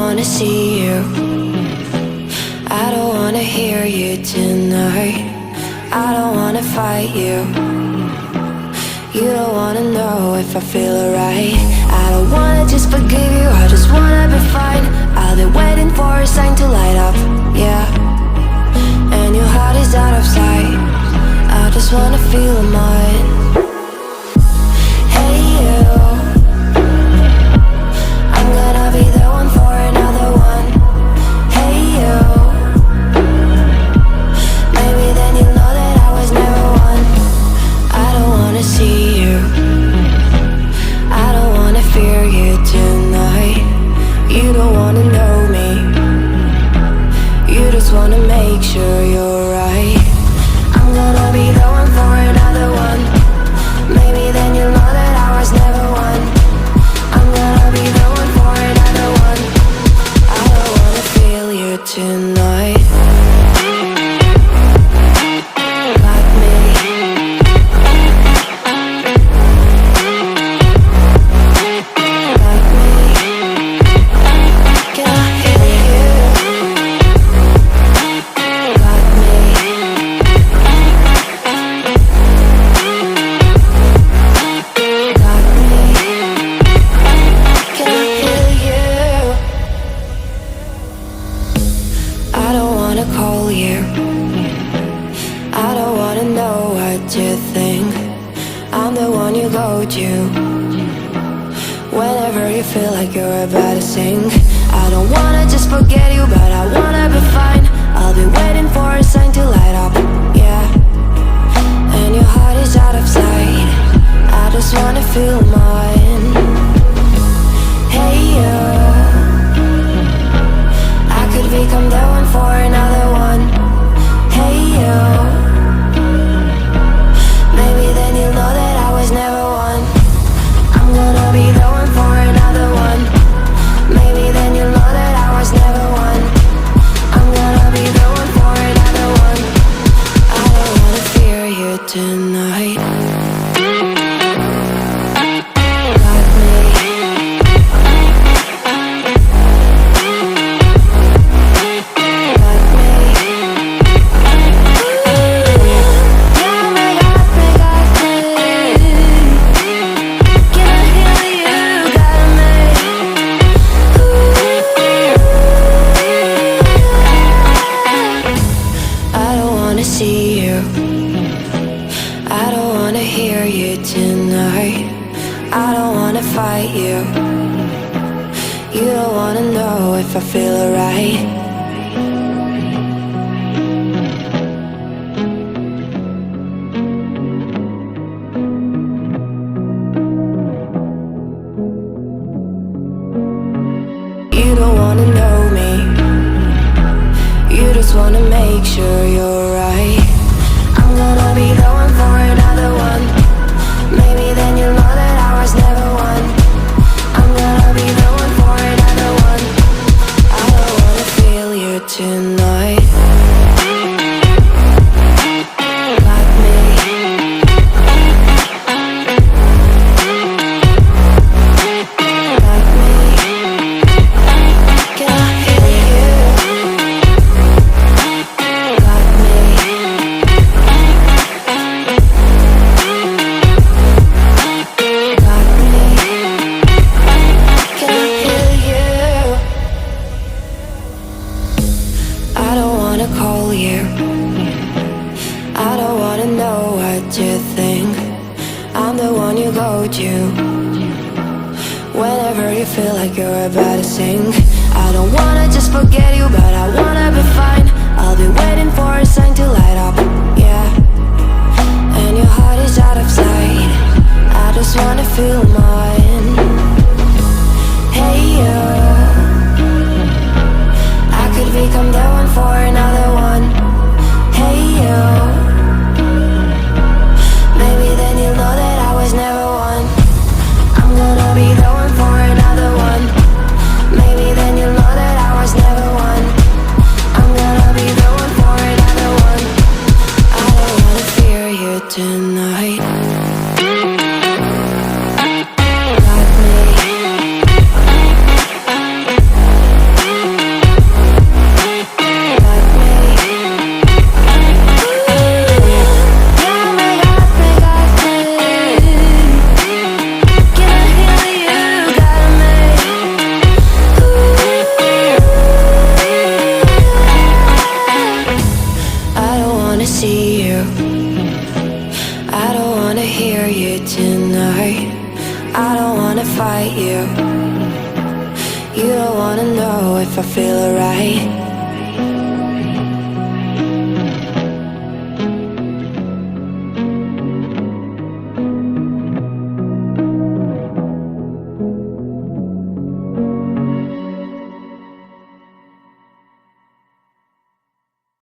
wanna see you, I don't wanna hear you tonight. I don't wanna fight you, you don't wanna know if I feel alright. I don't wanna just forgive you, I just wanna be fine. I'll be waiting for a sign to light up, yeah. And your heart is out of sight, I just wanna feel mine. Hey you, I'm gonna be the one for another one. Hey you, maybe then you'll know that I was never one. I don't wanna see you, I don't wanna fear you tonight. You don't wanna know me, you just wanna make sure you're right. I'm gonna be the one for another one. Maybe then you'll know that I was never one. I'm gonna be the one for another one. I don't wanna feel you tonight. Like me. Like me. Can I hear you? Like me. Like me. Can I hear you? I don't wanna call you, I don't wanna know what you think. I'm the one you go to whenever you feel like you're about to sink. I don't wanna just forget you, but I wanna be fine. I'll be waiting for a sign to light up, yeah. And your heart is out of sight, I just wanna feel mine. Hey you, I could become the one for another one. Hey you, maybe then you'll know that I was never one. I'm gonna be the one for another one. Maybe then you'll know that I was never one. I'm gonna be the one for another one. I don't wanna fear you tonight. Like me. Like me. Yeah, make up, can I hear you? Got me. I don't wanna see you, I don't wanna hear you tonight. I don't wanna fight you, you don't wanna know if I feel alright. You don't wanna know me, you just wanna make sure you're right. I'm gonna be the one for another one. Maybe then you'll know that I was never one. I'm gonna be the one for another one. I don't wanna feel you tonight. Like me. Like me. Can I hear you? Like me. Like me. Can I hear you? I don't wanna call you, I don't wanna know what you think. I'm the one you go to whenever you feel like you're about to sink. I don't wanna just forget you, but I wanna be fine. I'll be waiting for a sign to light up, yeah. And your heart is out of sight, I just wanna feel mine. Hey you, I could become the one for another one. Hey you, maybe then you'll know that I was never one. I'm gonna be the one for another one. Maybe then you'll know that I was never one. I'm gonna be the one for another one. I don't wanna fear you tonight. you tonight. I don't wanna fight you. You don't wanna know if I feel alright.